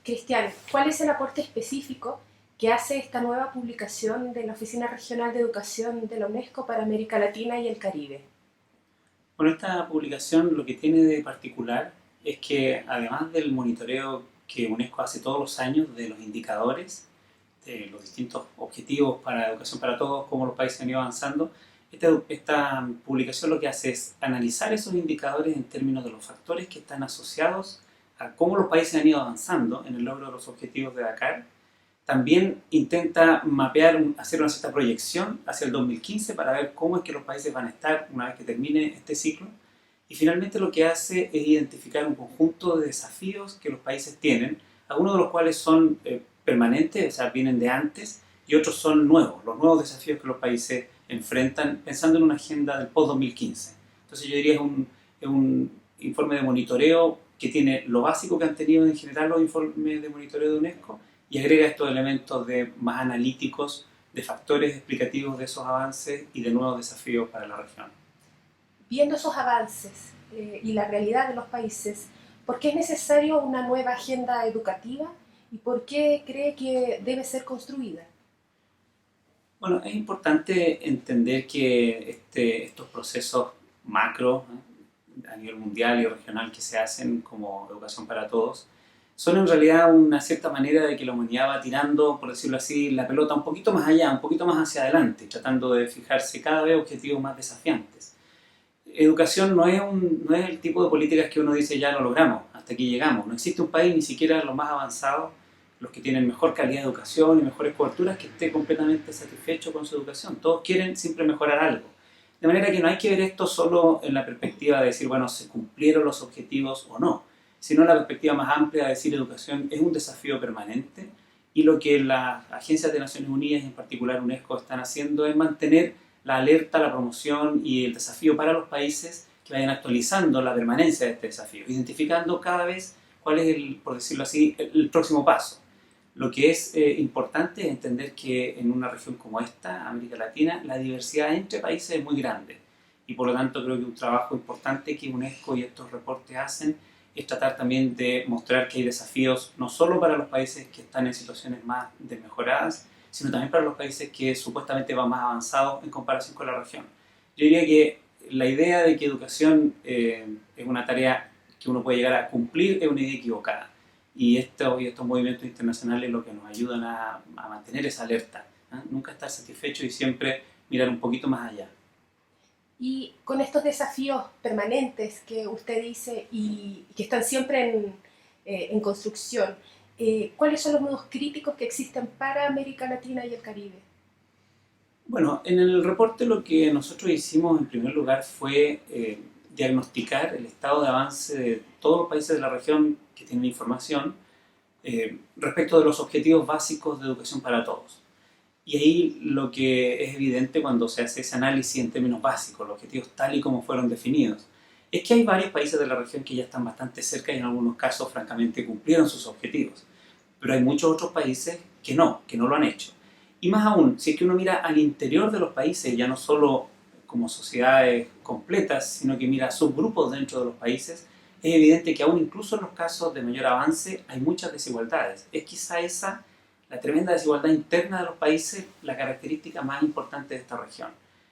Cristian, ¿cuál es el aporte específico que hace esta nueva publicación de la Oficina Regional de Educación de la UNESCO para América Latina y el Caribe? Bueno, esta publicación lo que tiene de particular es que además del monitoreo que UNESCO hace todos los años de los indicadores, de los distintos objetivos para educación para todos, cómo los países han ido avanzando, esta publicación lo que hace es analizar esos indicadores en términos de los factores que están asociados a cómo los países han ido avanzando en el logro de los objetivos de Dakar. También intenta mapear, hacer una cierta proyección hacia el 2015 para ver cómo es que los países van a estar una vez que termine este ciclo. Y finalmente lo que hace es identificar un conjunto de desafíos que los países tienen, algunos de los cuales son permanentes, o sea, vienen de antes, y otros son nuevos, los nuevos desafíos que los países enfrentan pensando en una agenda del post-2015. Entonces yo diría es un informe de monitoreo que tiene lo básico que han tenido en general los informes de monitoreo de UNESCO, y agrega estos elementos más analíticos, de factores explicativos de esos avances y de nuevos desafíos para la región. Viendo esos avances y la realidad de los países, ¿por qué es necesario una nueva agenda educativa y por qué cree que debe ser construida? Bueno, es importante entender que estos procesos macro, a nivel mundial y regional que se hacen como educación para todos, son en realidad una cierta manera de que la humanidad va tirando, por decirlo así, la pelota un poquito más allá, un poquito más hacia adelante, tratando de fijarse cada vez objetivos más desafiantes. Educación no es el tipo de políticas que uno dice ya lo logramos, hasta aquí llegamos. No existe un país, ni siquiera los más avanzados, los que tienen mejor calidad de educación y mejores coberturas, que esté completamente satisfecho con su educación. Todos quieren siempre mejorar algo. De manera que no hay que ver esto solo en la perspectiva de decir, bueno, se cumplieron los objetivos o no, sino en la perspectiva más amplia de decir educación es un desafío permanente, y lo que las agencias de Naciones Unidas, y en particular UNESCO, están haciendo es mantener la alerta, la promoción y el desafío para los países que vayan actualizando la permanencia de este desafío, identificando cada vez cuál es, por decirlo así, el próximo paso. Lo que es importante es entender que en una región como esta, América Latina, la diversidad entre países es muy grande, y por lo tanto creo que un trabajo importante que UNESCO y estos reportes hacen es tratar también de mostrar que hay desafíos no solo para los países que están en situaciones más desmejoradas, sino también para los países que supuestamente van más avanzados en comparación con la región. Yo diría que la idea de que educación es una tarea que uno puede llegar a cumplir es una idea equivocada. Y estos movimientos internacionales lo que nos ayudan a mantener esa alerta, ¿eh? Nunca estar satisfecho y siempre mirar un poquito más allá. Y con estos desafíos permanentes que usted dice y que están siempre en construcción, ¿cuáles son los nudos críticos que existen para América Latina y el Caribe? Bueno, en el reporte lo que nosotros hicimos en primer lugar fue diagnosticar el estado de avance de todos los países de la región que tienen información respecto de los objetivos básicos de educación para todos. Y ahí lo que es evidente cuando se hace ese análisis en términos básicos, los objetivos tal y como fueron definidos, es que hay varios países de la región que ya están bastante cerca y en algunos casos francamente cumplieron sus objetivos. Pero hay muchos otros países que no lo han hecho. Y más aún, si es que uno mira al interior de los países, ya no solo como sociedades completas, sino que mira subgrupos dentro de los países, es evidente que aún incluso en los casos de mayor avance hay muchas desigualdades. Es quizá esa, la tremenda desigualdad interna de los países, la característica más importante de esta región.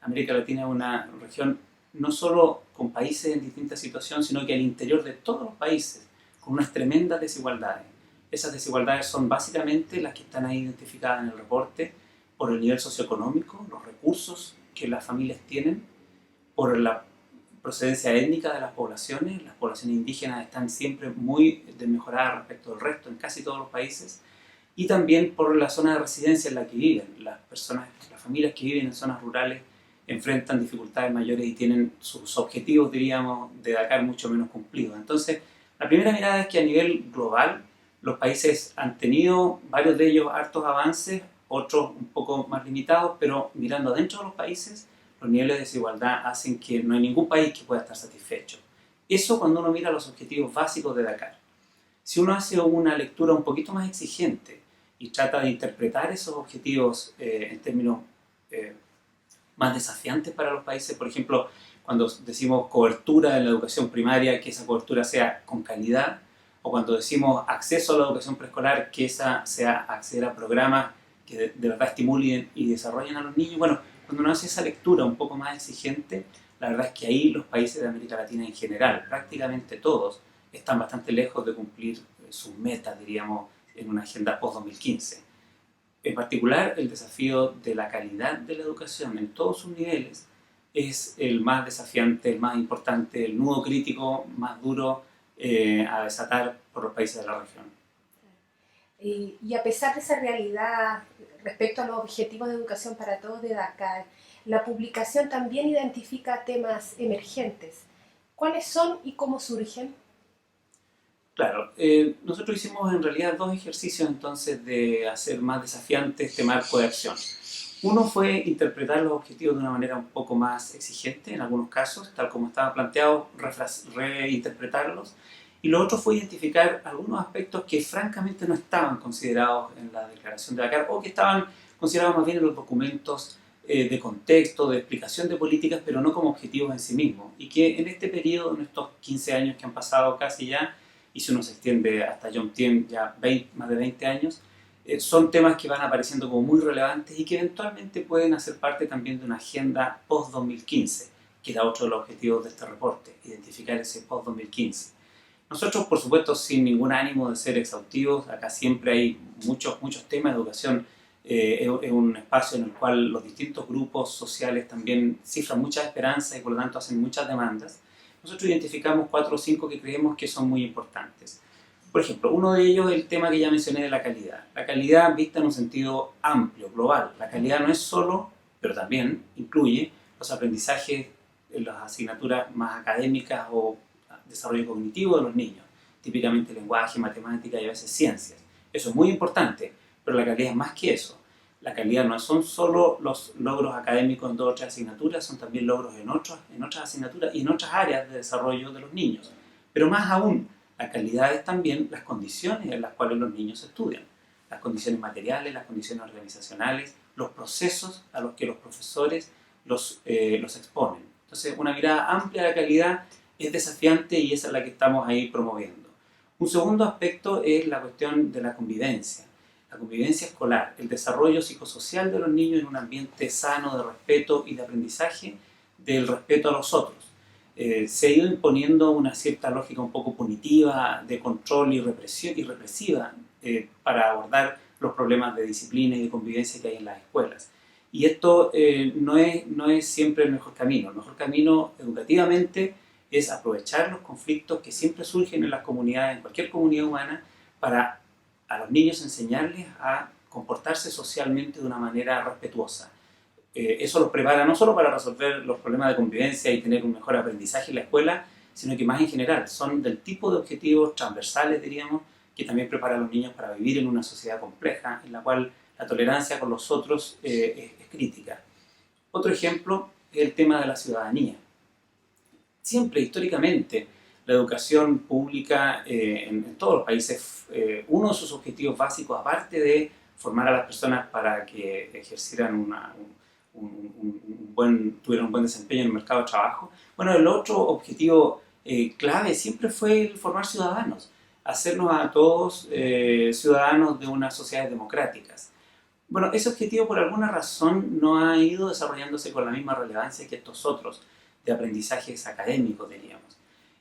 América Latina es una región no solo con países en distintas situaciones, sino que al interior de todos los países, con unas tremendas desigualdades. Esas desigualdades son básicamente las que están ahí identificadas en el reporte por el nivel socioeconómico, los recursos que las familias tienen, por la procedencia étnica de las poblaciones indígenas están siempre muy desmejoradas respecto del resto en casi todos los países, y también por la zona de residencia en la que viven. Las personas, las familias que viven en zonas rurales enfrentan dificultades mayores y tienen sus objetivos, diríamos, de Dakar mucho menos cumplidos. Entonces, la primera mirada es que a nivel global los países han tenido, varios de ellos, hartos avances, otros un poco más limitados, pero mirando adentro de los países, los niveles de desigualdad hacen que no hay ningún país que pueda estar satisfecho. Eso cuando uno mira los objetivos básicos de Dakar. Si uno hace una lectura un poquito más exigente y trata de interpretar esos objetivos en términos más desafiantes para los países, por ejemplo, cuando decimos cobertura en la educación primaria, que esa cobertura sea con calidad, o cuando decimos acceso a la educación preescolar, que esa sea acceder a programas que de verdad estimulen y desarrollen a los niños. Bueno, cuando uno hace esa lectura un poco más exigente, la verdad es que ahí los países de América Latina en general, prácticamente todos, están bastante lejos de cumplir sus metas, diríamos, en una agenda post-2015. En particular, el desafío de la calidad de la educación en todos sus niveles es el más desafiante, el más importante, el nudo crítico más duro a desatar por los países de la región. Y a pesar de esa realidad respecto a los objetivos de educación para todos de Dakar, la publicación también identifica temas emergentes. ¿Cuáles son y cómo surgen? Claro, nosotros hicimos en realidad dos ejercicios entonces de hacer más desafiante este marco de acción. Uno fue interpretar los objetivos de una manera un poco más exigente en algunos casos, tal como estaba planteado, reinterpretarlos. Y lo otro fue identificar algunos aspectos que francamente no estaban considerados en la declaración de Dakar o que estaban considerados más bien en los documentos de contexto, de explicación de políticas, pero no como objetivos en sí mismos. Y que en este periodo, en estos 15 años que han pasado casi ya, y si uno se extiende hasta John Tiem, ya más de 20 años, son temas que van apareciendo como muy relevantes y que eventualmente pueden hacer parte también de una agenda post-2015, que era otro de los objetivos de este reporte, identificar ese post-2015. Nosotros, por supuesto, sin ningún ánimo de ser exhaustivos, acá siempre hay muchos temas. Educación es un espacio en el cual los distintos grupos sociales también cifran muchas esperanzas y por lo tanto hacen muchas demandas. Nosotros identificamos 4 o 5 que creemos que son muy importantes. Por ejemplo, uno de ellos es el tema que ya mencioné de la calidad. La calidad vista en un sentido amplio, global. La calidad no es solo, pero también incluye los aprendizajes en las asignaturas más académicas o desarrollo cognitivo de los niños, típicamente lenguaje, matemática y a veces ciencias. Eso es muy importante, pero la calidad es más que eso. La calidad no son solo los logros académicos en 2 o 3 asignaturas, son también logros en otras asignaturas y en otras áreas de desarrollo de los niños. Pero más aún, la calidad es también las condiciones en las cuales los niños estudian. Las condiciones materiales, las condiciones organizacionales, los procesos a los que los profesores los exponen. Entonces, una mirada amplia de la calidad es desafiante y esa es la que estamos ahí promoviendo. Un segundo aspecto es la cuestión de la convivencia escolar, el desarrollo psicosocial de los niños en un ambiente sano de respeto y de aprendizaje del respeto a los otros. Se ha ido imponiendo una cierta lógica un poco punitiva, de control y represiva para abordar los problemas de disciplina y de convivencia que hay en las escuelas. Y esto no es siempre el mejor camino. El mejor camino educativamente es aprovechar los conflictos que siempre surgen en las comunidades, en cualquier comunidad humana, para a los niños enseñarles a comportarse socialmente de una manera respetuosa. Eso los prepara no solo para resolver los problemas de convivencia y tener un mejor aprendizaje en la escuela, sino que más en general son del tipo de objetivos transversales, diríamos, que también prepara a los niños para vivir en una sociedad compleja, en la cual la tolerancia con los otros es crítica. Otro ejemplo es el tema de la ciudadanía. Siempre, históricamente, la educación pública en todos los países, uno de sus objetivos básicos, aparte de formar a las personas para que ejercieran tuvieran un buen desempeño en el mercado de trabajo, bueno, el otro objetivo clave siempre fue el formar ciudadanos, hacernos a todos ciudadanos de unas sociedades democráticas. Bueno, ese objetivo por alguna razón no ha ido desarrollándose con la misma relevancia que estos otros de aprendizajes académicos, diríamos.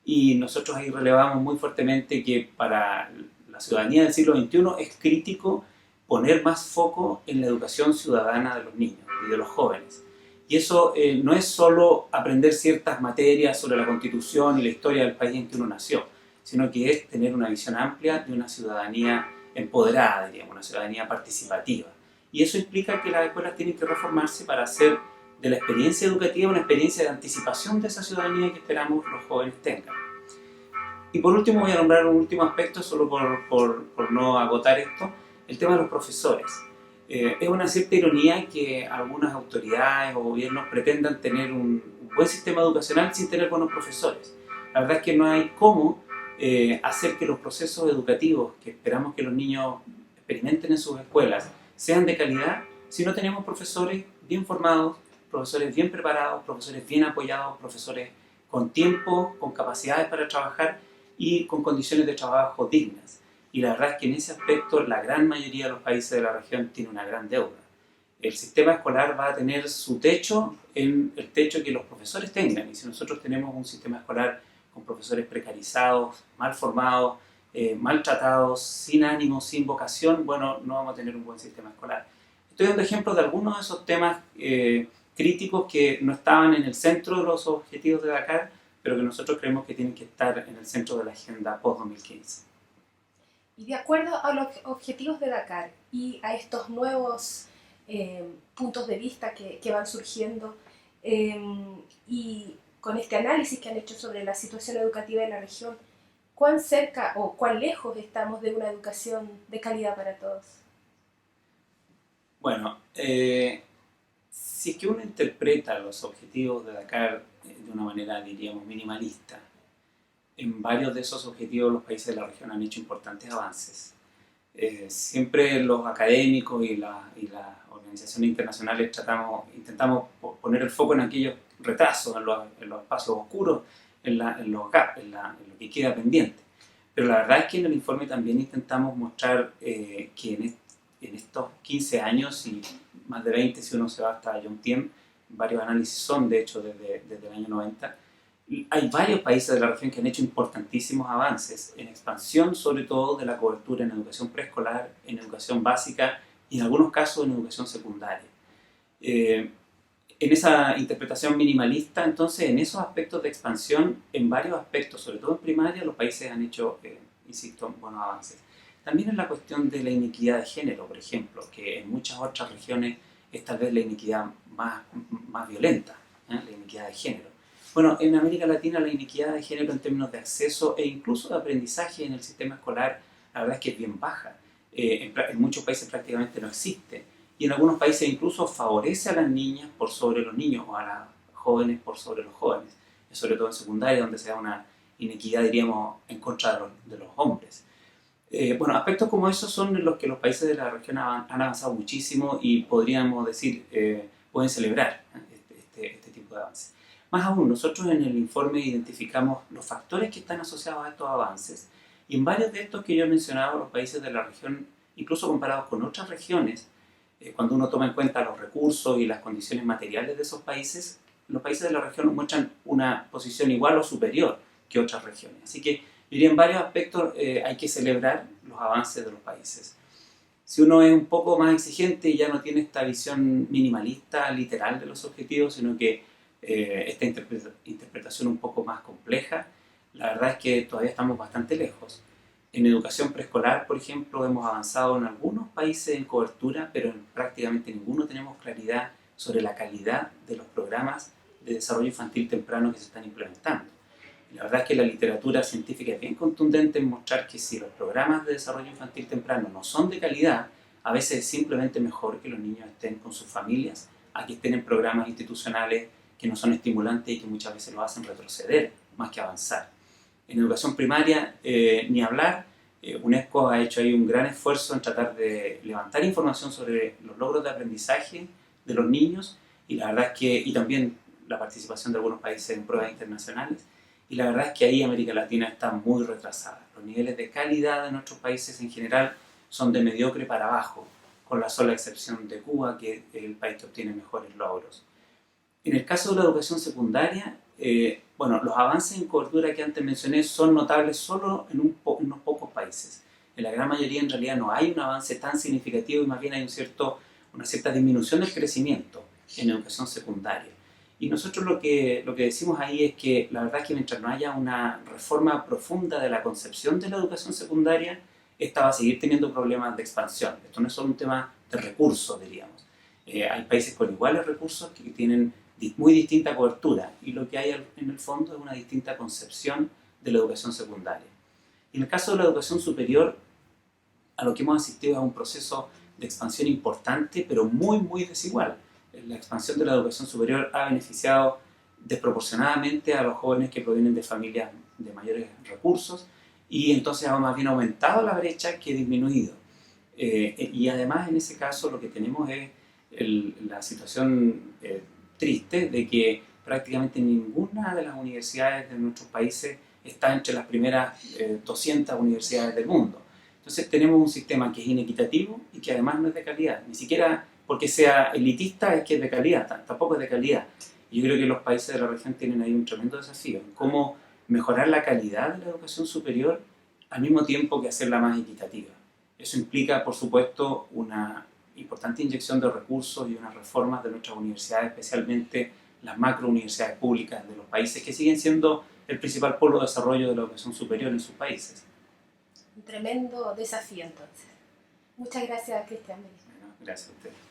Y nosotros ahí relevamos muy fuertemente que para la ciudadanía del siglo XXI es crítico poner más foco en la educación ciudadana de los niños y de los jóvenes. Y eso no es solo aprender ciertas materias sobre la Constitución y la historia del país en que uno nació, sino que es tener una visión amplia de una ciudadanía empoderada, diríamos, una ciudadanía participativa. Y eso implica que las escuelas tienen que reformarse para hacer de la experiencia educativa una experiencia de anticipación de esa ciudadanía que esperamos los jóvenes tengan. Y por último voy a nombrar un último aspecto, solo por no agotar esto, el tema de los profesores. Es una cierta ironía que algunas autoridades o gobiernos pretendan tener un buen sistema educacional sin tener buenos profesores. La verdad es que no hay cómo hacer que los procesos educativos que esperamos que los niños experimenten en sus escuelas sean de calidad si no tenemos profesores bien formados, profesores bien preparados, profesores bien apoyados, profesores con tiempo, con capacidades para trabajar y con condiciones de trabajo dignas. Y la verdad es que en ese aspecto la gran mayoría de los países de la región tiene una gran deuda. El sistema escolar va a tener su techo en el techo que los profesores tengan. Y si nosotros tenemos un sistema escolar con profesores precarizados, mal formados, maltratados, sin ánimo, sin vocación, bueno, no vamos a tener un buen sistema escolar. Estoy dando ejemplos de algunos de esos temas críticos que no estaban en el centro de los objetivos de Dakar, pero que nosotros creemos que tienen que estar en el centro de la agenda post-2015. Y de acuerdo a los objetivos de Dakar y a estos nuevos puntos de vista que van surgiendo, y con este análisis que han hecho sobre la situación educativa en la región, ¿cuán cerca o cuán lejos estamos de una educación de calidad para todos? Bueno, si es que uno interpreta los objetivos de Dakar de una manera, diríamos, minimalista, en varios de esos objetivos los países de la región han hecho importantes avances. Siempre los académicos y las organizaciones internacionales intentamos poner el foco en aquellos retrasos, en los espacios oscuros, en los gaps, en lo que queda pendiente. Pero la verdad es que en el informe también intentamos mostrar que en estos 15 años y más de 20 si uno se va hasta John Tiem, varios análisis son de hecho desde el año 90, hay varios países de la región que han hecho importantísimos avances en expansión, sobre todo de la cobertura en educación preescolar, en educación básica y en algunos casos en educación secundaria. En esa interpretación minimalista, entonces, en esos aspectos de expansión, en varios aspectos, sobre todo en primaria, los países han hecho, insisto, buenos avances. También en la cuestión de la inequidad de género, por ejemplo, que en muchas otras regiones es tal vez la inequidad más violenta, la inequidad de género. Bueno, en América Latina la inequidad de género en términos de acceso e incluso de aprendizaje en el sistema escolar, la verdad es que es bien baja. En muchos países prácticamente no existe. Y en algunos países incluso favorece a las niñas por sobre los niños o a las jóvenes por sobre los jóvenes. Sobre todo en secundaria, donde se da una inequidad, diríamos, en contra de los hombres. Bueno, aspectos como esos son en los que los países de la región han avanzado muchísimo y podríamos decir, pueden celebrar este tipo de avances. Más aún, nosotros en el informe identificamos los factores que están asociados a estos avances y en varios de estos que yo he mencionado, los países de la región, incluso comparados con otras regiones, cuando uno toma en cuenta los recursos y las condiciones materiales de esos países, los países de la región muestran una posición igual o superior que otras regiones. Así que, yo diría, en varios aspectos hay que celebrar los avances de los países. Si uno es un poco más exigente y ya no tiene esta visión minimalista, literal de los objetivos, sino que esta interpretación un poco más compleja, la verdad es que todavía estamos bastante lejos. En educación preescolar, por ejemplo, hemos avanzado en algunos países en cobertura, pero en prácticamente ninguno tenemos claridad sobre la calidad de los programas de desarrollo infantil temprano que se están implementando. Y la verdad es que la literatura científica es bien contundente en mostrar que si los programas de desarrollo infantil temprano no son de calidad, a veces es simplemente mejor que los niños estén con sus familias a que estén en programas institucionales que no son estimulantes y que muchas veces los hacen retroceder más que avanzar. En educación primaria, ni hablar, UNESCO ha hecho ahí un gran esfuerzo en tratar de levantar información sobre los logros de aprendizaje de los niños y la verdad es que, y también la participación de algunos países en pruebas internacionales, y la verdad es que ahí América Latina está muy retrasada. Los niveles de calidad de nuestros países en general son de mediocre para abajo, con la sola excepción de Cuba, que es el país que obtiene mejores logros. En el caso de la educación secundaria, bueno, los avances en cobertura que antes mencioné son notables solo en unos pocos países. En la gran mayoría en realidad no hay un avance tan significativo y más bien hay una cierta disminución del crecimiento en educación secundaria. Y nosotros lo que decimos ahí es que la verdad es que mientras no haya una reforma profunda de la concepción de la educación secundaria, esta va a seguir teniendo problemas de expansión. Esto no es solo un tema de recursos, diríamos. Hay países con iguales recursos que tienen muy distinta cobertura y lo que hay en el fondo es una distinta concepción de la educación secundaria. Y en el caso de la educación superior, a lo que hemos asistido es a un proceso de expansión importante, pero muy desigual. La expansión de la educación superior ha beneficiado desproporcionadamente a los jóvenes que provienen de familias de mayores recursos y entonces ha más bien aumentado la brecha que disminuido. Y además en ese caso lo que tenemos es la situación triste de que prácticamente ninguna de las universidades de nuestros países está entre las primeras 200 universidades del mundo. Entonces tenemos un sistema que es inequitativo y que además no es de calidad. Ni siquiera porque sea elitista es que es de calidad, tampoco es de calidad. Y yo creo que los países de la región tienen ahí un tremendo desafío en cómo mejorar la calidad de la educación superior al mismo tiempo que hacerla más equitativa. Eso implica, por supuesto, una importante inyección de recursos y unas reformas de nuestras universidades, especialmente las macrouniversidades públicas de los países que siguen siendo el principal polo de desarrollo de la educación superior en sus países. Un tremendo desafío entonces. Muchas gracias, Cristian. Bueno, gracias a ustedes.